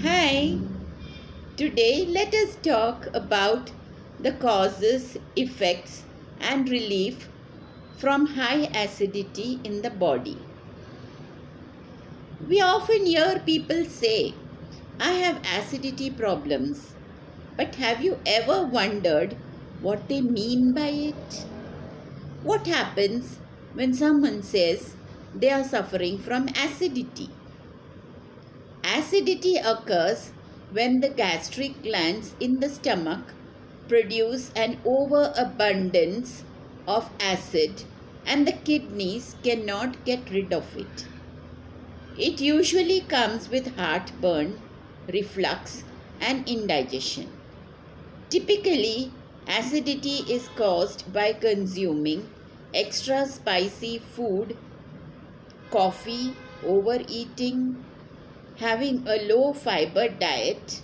Hi, today let us talk about the causes, effects, and relief from high acidity in the body. We often hear people say, I have acidity problems, but have you ever wondered what they mean by it? What happens when someone says they are suffering from acidity? Acidity occurs when the gastric glands in the stomach produce an overabundance of acid and the kidneys cannot get rid of it. It usually comes with heartburn, reflux, and indigestion. Typically, acidity is caused by consuming extra spicy food, coffee, overeating, having a low fiber diet,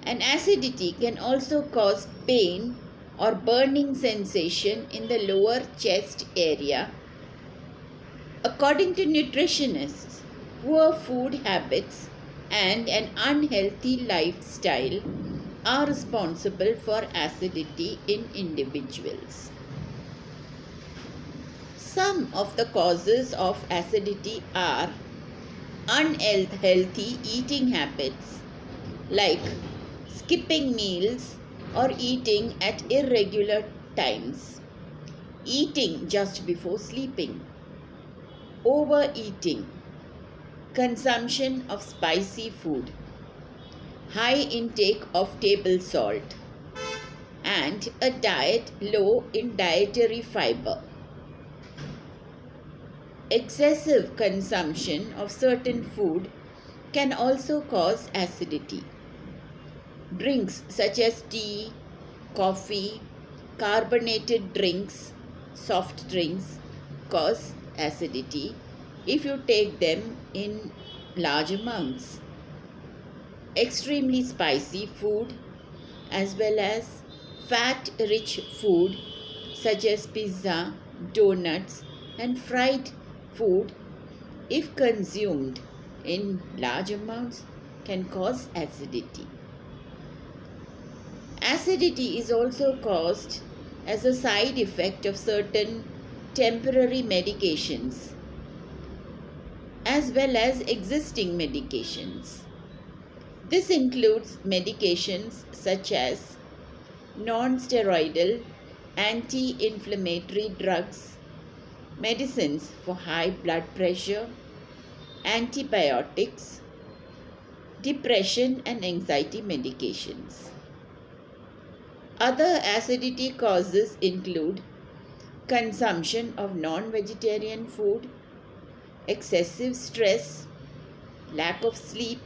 and acidity can also cause pain or burning sensation in the lower chest area. According to nutritionists, poor food habits and an unhealthy lifestyle are responsible for acidity in individuals. Some of the causes of acidity are unhealthy eating habits like skipping meals or eating at irregular times, eating just before sleeping, overeating, consumption of spicy food, high intake of table salt, and a diet low in dietary fiber. Excessive consumption of certain food can also cause acidity. Drinks such as tea, coffee, carbonated drinks, soft drinks cause acidity if you take them in large amounts. Extremely spicy food as well as fat rich food such as pizza, donuts, and fried food, if consumed in large amounts, can cause acidity. Acidity is also caused as a side effect of certain temporary medications as well as existing medications. This includes medications such as non-steroidal anti-inflammatory drugs, medicines for high blood pressure, antibiotics, depression and anxiety medications. Other acidity causes include consumption of non-vegetarian food, excessive stress, lack of sleep,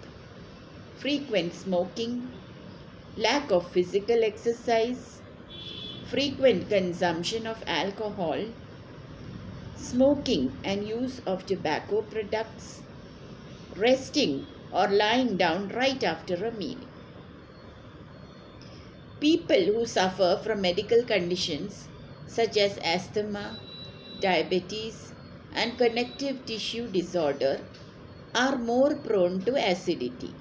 frequent smoking, lack of physical exercise, frequent consumption of alcohol, smoking and use of tobacco products, resting or lying down right after a meal. People who suffer from medical conditions such as asthma, diabetes, and connective tissue disorder are more prone to acidity.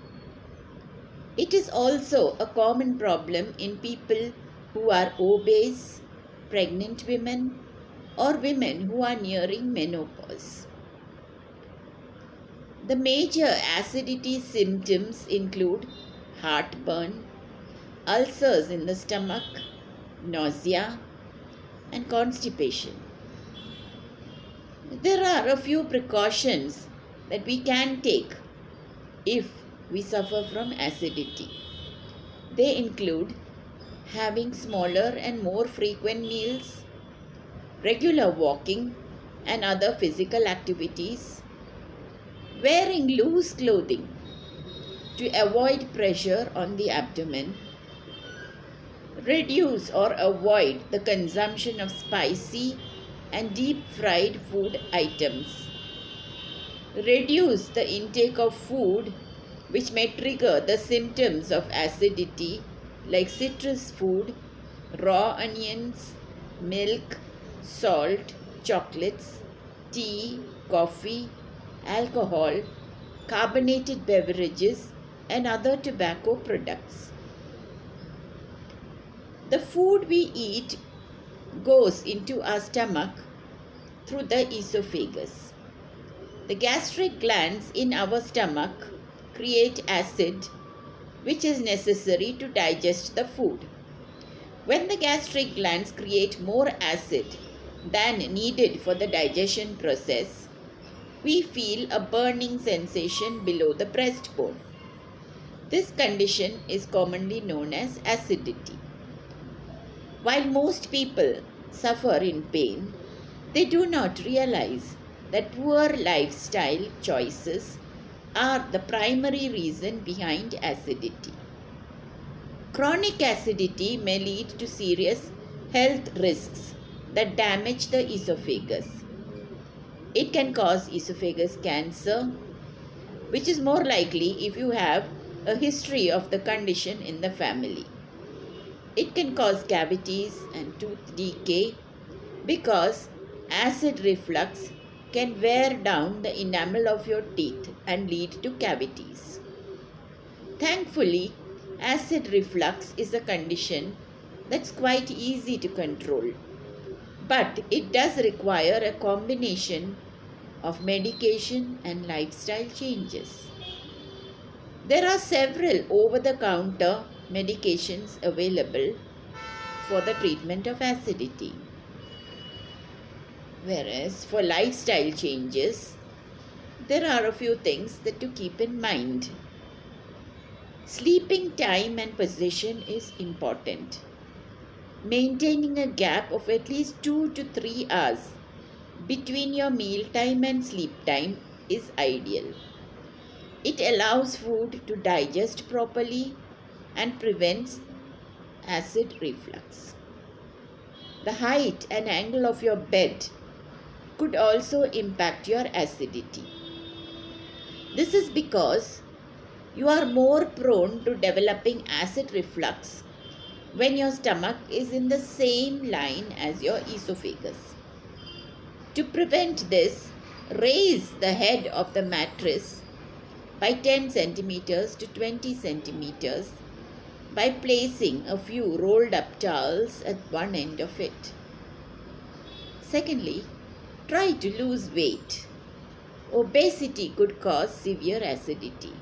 It is also a common problem in people who are obese, pregnant women, or women who are nearing menopause. The major acidity symptoms include heartburn, ulcers in the stomach, nausea, and constipation. There are a few precautions that we can take if we suffer from acidity. They include having smaller and more frequent meals, regular walking and other physical activities, wearing loose clothing to avoid pressure on the abdomen, reduce or avoid the consumption of spicy and deep fried food items, reduce the intake of food which may trigger the symptoms of acidity like citrus food, raw onions, milk, salt, chocolates, tea, coffee, alcohol, carbonated beverages, and other tobacco products. The food we eat goes into our stomach through the esophagus. The gastric glands in our stomach create acid, which is necessary to digest the food. When the gastric glands create more acid than needed for the digestion process, we feel a burning sensation below the breastbone. This condition is commonly known as acidity. While most people suffer in pain, they do not realize that poor lifestyle choices are the primary reason behind acidity. Chronic acidity may lead to serious health risks that damage the esophagus. It can cause esophagus cancer, which is more likely if you have a history of the condition in the family. It can cause cavities and tooth decay because acid reflux can wear down the enamel of your teeth and lead to cavities. Thankfully, acid reflux is a condition that's quite easy to control, but it does require a combination of medication and lifestyle changes. There are several over-the-counter medications available for the treatment of acidity. Whereas for lifestyle changes, there are a few things that to keep in mind. Sleeping time and position is important. Maintaining a gap of at least 2 to 3 hours between your meal time and sleep time is ideal. It allows food to digest properly and prevents acid reflux. The height and angle of your bed could also impact your acidity. This is because you are more prone to developing acid reflux when your stomach is in the same line as your esophagus. To prevent this, raise the head of the mattress by 10 centimeters to 20 centimeters by placing a few rolled up towels at one end of it. Secondly, try to lose weight. Obesity could cause severe acidity.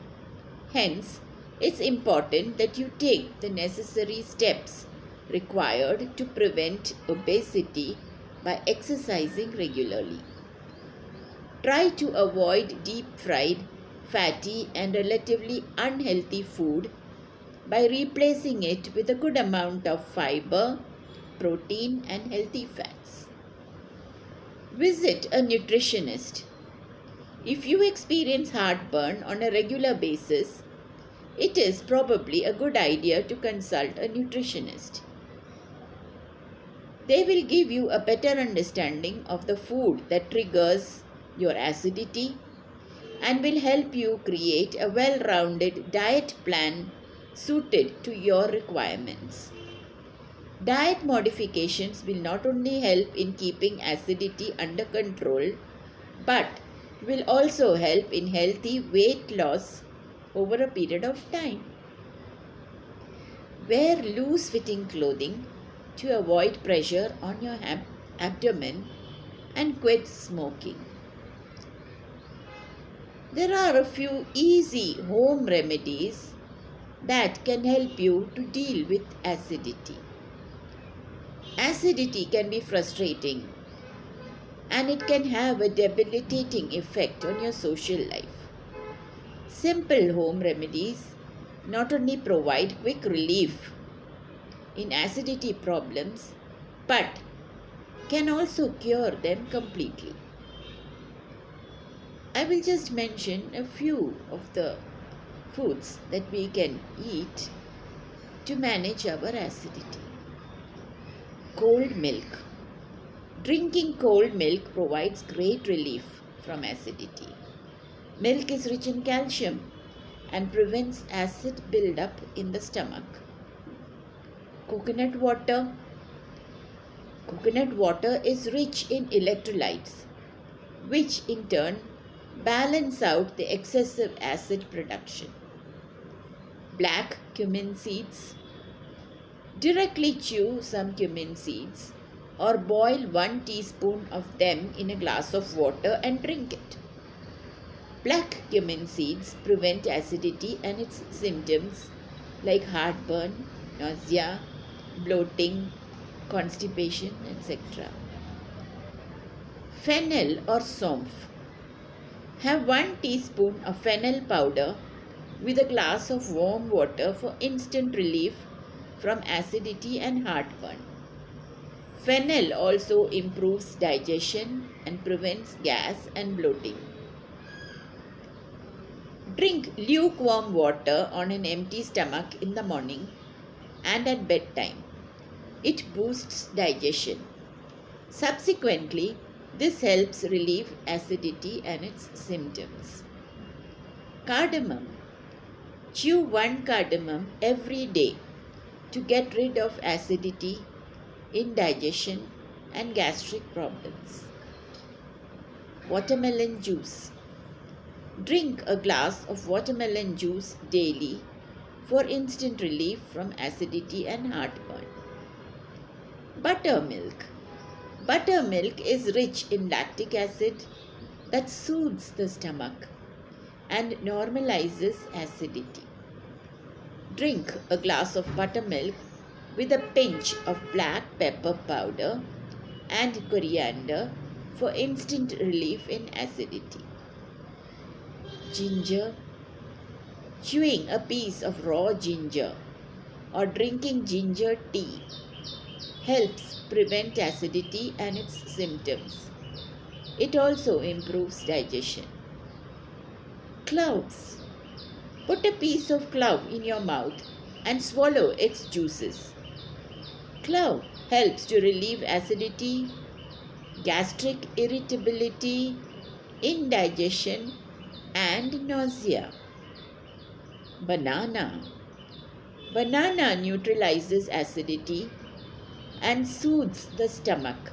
Hence, it's important that you take the necessary steps required to prevent obesity by exercising regularly. Try to avoid deep fried, fatty and relatively unhealthy food by replacing it with a good amount of fiber, protein and healthy fats. Visit a nutritionist. If you experience heartburn on a regular basis, it is probably a good idea to consult a nutritionist. They will give you a better understanding of the food that triggers your acidity and will help you create a well-rounded diet plan suited to your requirements. Diet modifications will not only help in keeping acidity under control, but will also help in healthy weight loss over a period of time. Wear loose-fitting clothing to avoid pressure on your abdomen and quit smoking. There are a few easy home remedies that can help you to deal with acidity. Acidity can be frustrating and it can have a debilitating effect on your social life. Simple home remedies not only provide quick relief in acidity problems, but can also cure them completely. I will just mention a few of the foods that we can eat to manage our acidity. Cold milk. Drinking cold milk provides great relief from acidity. Milk is rich in calcium and prevents acid buildup in the stomach. Coconut water. Coconut water is rich in electrolytes, which in turn balance out the excessive acid production. Black cumin seeds. Directly chew some cumin seeds or boil 1 teaspoon of them in a glass of water and drink it. Black cumin seeds prevent acidity and its symptoms like heartburn, nausea, bloating, constipation, etc. Fennel or somph. Have 1 teaspoon of fennel powder with a glass of warm water for instant relief from acidity and heartburn. Fennel also improves digestion and prevents gas and bloating. Drink lukewarm water on an empty stomach in the morning and at bedtime. It boosts digestion. Subsequently, this helps relieve acidity and its symptoms. Cardamom. Chew 1 cardamom every day to get rid of acidity, indigestion, and gastric problems. Watermelon juice. Drink a glass of watermelon juice daily for instant relief from acidity and heartburn. Buttermilk. Buttermilk is rich in lactic acid that soothes the stomach and normalizes acidity. Drink a glass of buttermilk with a pinch of black pepper powder and coriander for instant relief in acidity. Ginger. Chewing a piece of raw ginger or drinking ginger tea helps prevent acidity and its symptoms. It also improves digestion. Cloves. Put a piece of clove in your mouth and swallow its juices. Clove helps to relieve acidity, gastric irritability, indigestion, and nausea. Banana. Banana neutralizes acidity and soothes the stomach.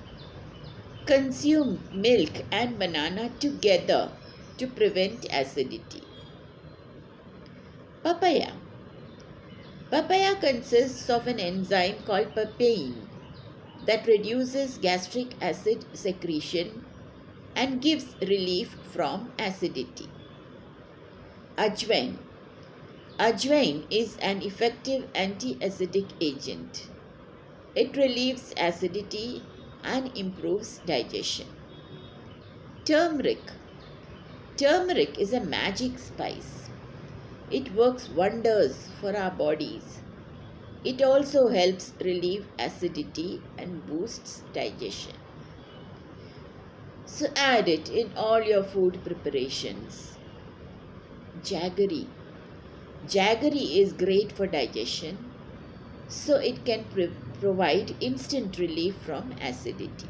Consume milk and banana together to prevent acidity. Papaya. Papaya consists of an enzyme called papain that reduces gastric acid secretion and gives relief from acidity. Ajwain. Ajwain is an effective anti-acidic agent. It relieves acidity and improves digestion. Turmeric. Turmeric is a magic spice. It works wonders for our bodies. It also helps relieve acidity and boosts digestion. So add it in all your food preparations. Jaggery. Jaggery is great for digestion, so it can provide instant relief from acidity.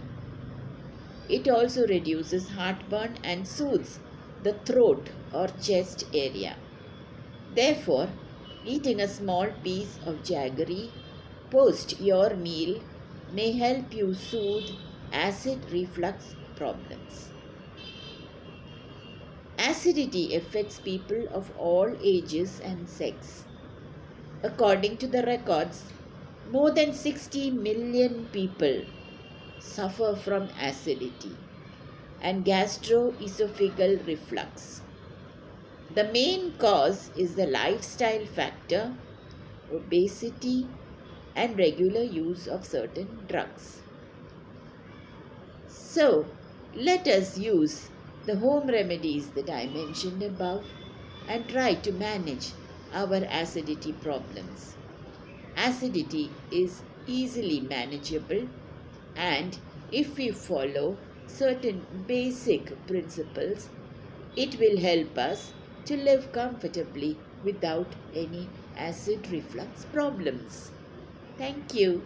It also reduces heartburn and soothes the throat or chest area. Therefore, eating a small piece of jaggery post your meal may help you soothe acid reflux problems. Acidity affects people of all ages and sex. According to the records, more than 60 million people suffer from acidity and gastroesophageal reflux. The main cause is the lifestyle factor, obesity, and regular use of certain drugs. So, let us use the home remedies that I mentioned above and try to manage our acidity problems. Acidity is easily manageable, and if we follow certain basic principles, it will help us to live comfortably without any acid reflux problems. Thank you.